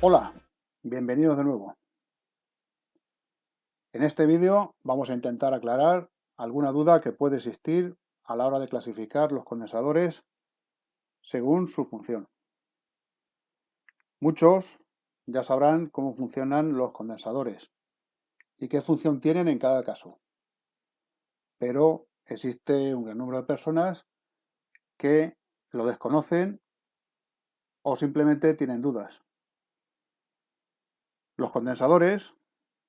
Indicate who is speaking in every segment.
Speaker 1: Hola, bienvenidos de nuevo. En este vídeo vamos a intentar aclarar alguna duda que puede existir a la hora de clasificar los condensadores según su función. Muchos ya sabrán cómo funcionan los condensadores y qué función tienen en cada caso, pero existe un gran número de personas que lo desconocen o simplemente tienen dudas. Los condensadores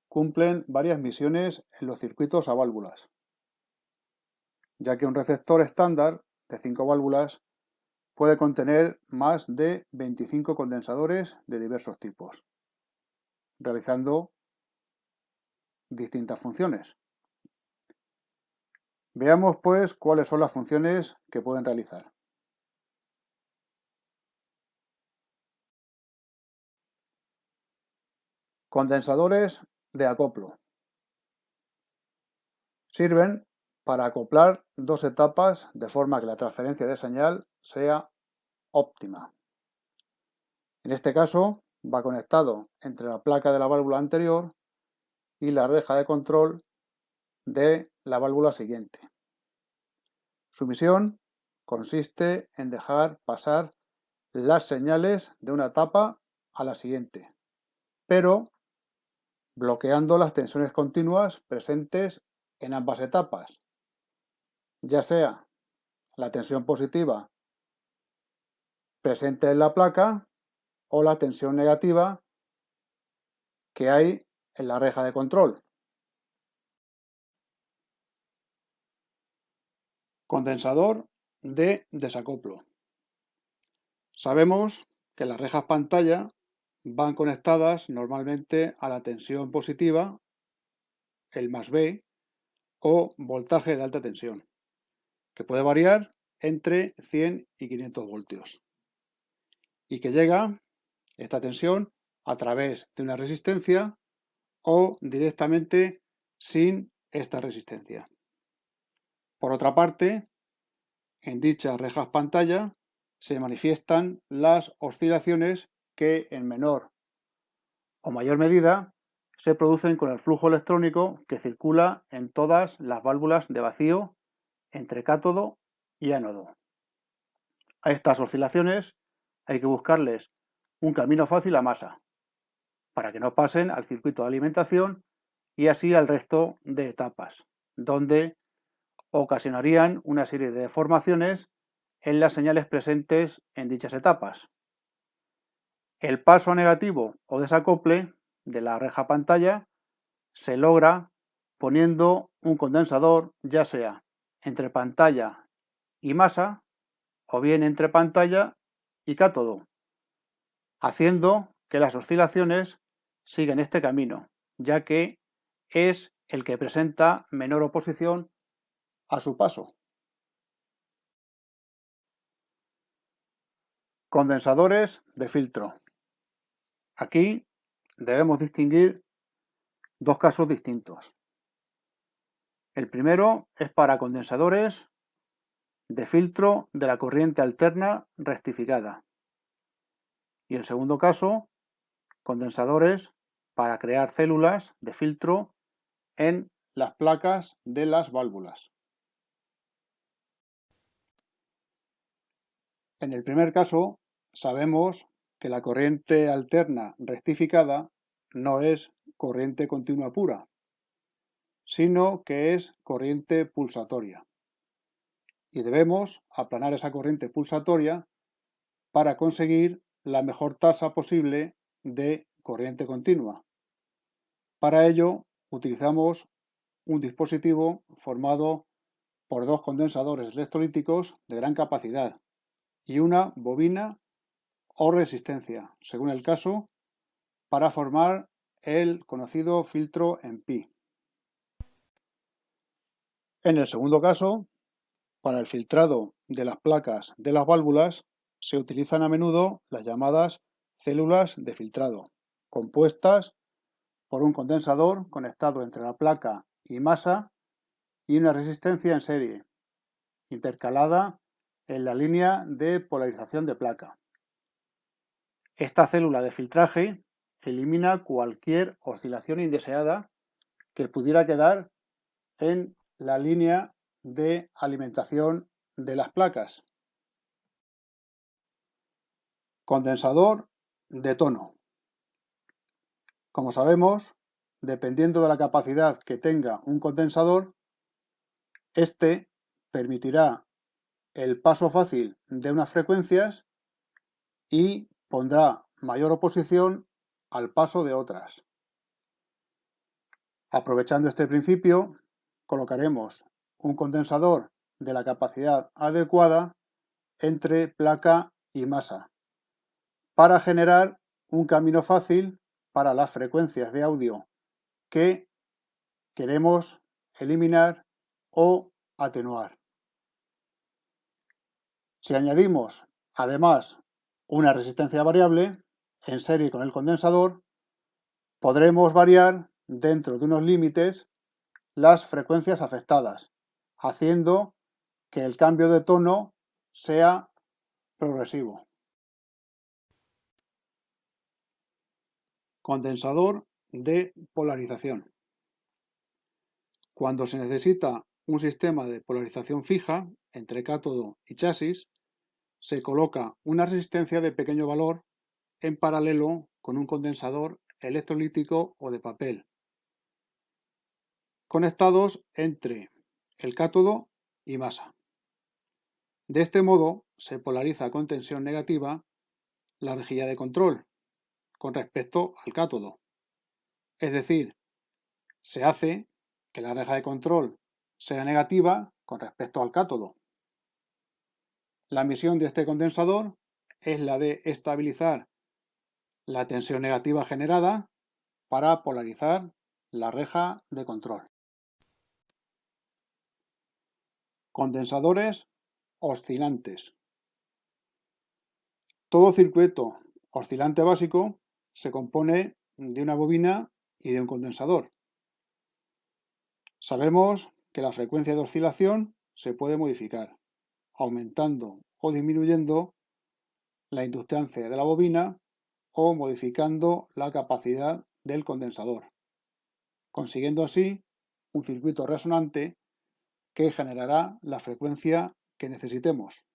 Speaker 1: cumplen varias misiones en los circuitos a válvulas, ya que un receptor estándar de 5 válvulas puede contener más de 25 condensadores de diversos tipos, realizando distintas funciones. Veamos pues cuáles son las funciones que pueden realizar. Condensadores de acoplo. Sirven para acoplar dos etapas de forma que la transferencia de señal sea óptima. En este caso, va conectado entre la placa de la válvula anterior y la reja de control de la válvula siguiente. Su misión consiste en dejar pasar las señales de una etapa a la siguiente, pero bloqueando las tensiones continuas presentes en ambas etapas, ya sea la tensión positiva presente en la placa o la tensión negativa que hay en la reja de control. Condensador de desacoplo. Sabemos que las rejas pantalla van conectadas normalmente a la tensión positiva, el más B, o voltaje de alta tensión, que puede variar entre 100 y 500 voltios, y que llega esta tensión a través de una resistencia o directamente sin esta resistencia. Por otra parte, en dichas rejas pantalla se manifiestan las oscilaciones que en menor o mayor medida se producen con el flujo electrónico que circula en todas las válvulas de vacío entre cátodo y ánodo. A estas oscilaciones hay que buscarles un camino fácil a masa, para que no pasen al circuito de alimentación y así al resto de etapas, donde ocasionarían una serie de deformaciones en las señales presentes en dichas etapas. El paso negativo o desacople de la reja pantalla se logra poniendo un condensador ya sea entre pantalla y masa o bien entre pantalla y cátodo, haciendo que las oscilaciones sigan este camino, ya que es el que presenta menor oposición a su paso. Condensadores de filtro. Aquí debemos distinguir dos casos distintos. El primero es para condensadores de filtro de la corriente alterna rectificada. Y el segundo caso, condensadores para crear células de filtro en las placas de las válvulas. En el primer caso, sabemos que la corriente alterna rectificada no es corriente continua pura, sino que es corriente pulsatoria. Y debemos aplanar esa corriente pulsatoria para conseguir la mejor tasa posible de corriente continua. Para ello, utilizamos un dispositivo formado por dos condensadores electrolíticos de gran capacidad y una bobina o resistencia, según el caso, para formar el conocido filtro en pi. En el segundo caso, para el filtrado de las placas de las válvulas, se utilizan a menudo las llamadas células de filtrado, compuestas por un condensador conectado entre la placa y masa y una resistencia en serie, intercalada en la línea de polarización de placa. Esta célula de filtraje elimina cualquier oscilación indeseada que pudiera quedar en la línea de alimentación de las placas. Condensador de tono. Como sabemos, dependiendo de la capacidad que tenga un condensador, este permitirá el paso fácil de unas frecuencias y pondrá mayor oposición al paso de otras. Aprovechando este principio, colocaremos un condensador de la capacidad adecuada entre placa y masa para generar un camino fácil para las frecuencias de audio que queremos eliminar o atenuar. Si añadimos además una resistencia variable en serie con el condensador, podremos variar dentro de unos límites las frecuencias afectadas, haciendo que el cambio de tono sea progresivo. Condensador de polarización. Cuando se necesita un sistema de polarización fija entre cátodo y chasis, se coloca una resistencia de pequeño valor en paralelo con un condensador electrolítico o de papel, conectados entre el cátodo y masa. De este modo se polariza con tensión negativa la rejilla de control con respecto al cátodo. Es decir, se hace que la reja de control sea negativa con respecto al cátodo. La misión de este condensador es la de estabilizar la tensión negativa generada para polarizar la reja de control. Condensadores oscilantes. Todo circuito oscilante básico se compone de una bobina y de un condensador. Sabemos que la frecuencia de oscilación se puede modificar, aumentando o disminuyendo la inductancia de la bobina o modificando la capacidad del condensador, consiguiendo así un circuito resonante que generará la frecuencia que necesitemos.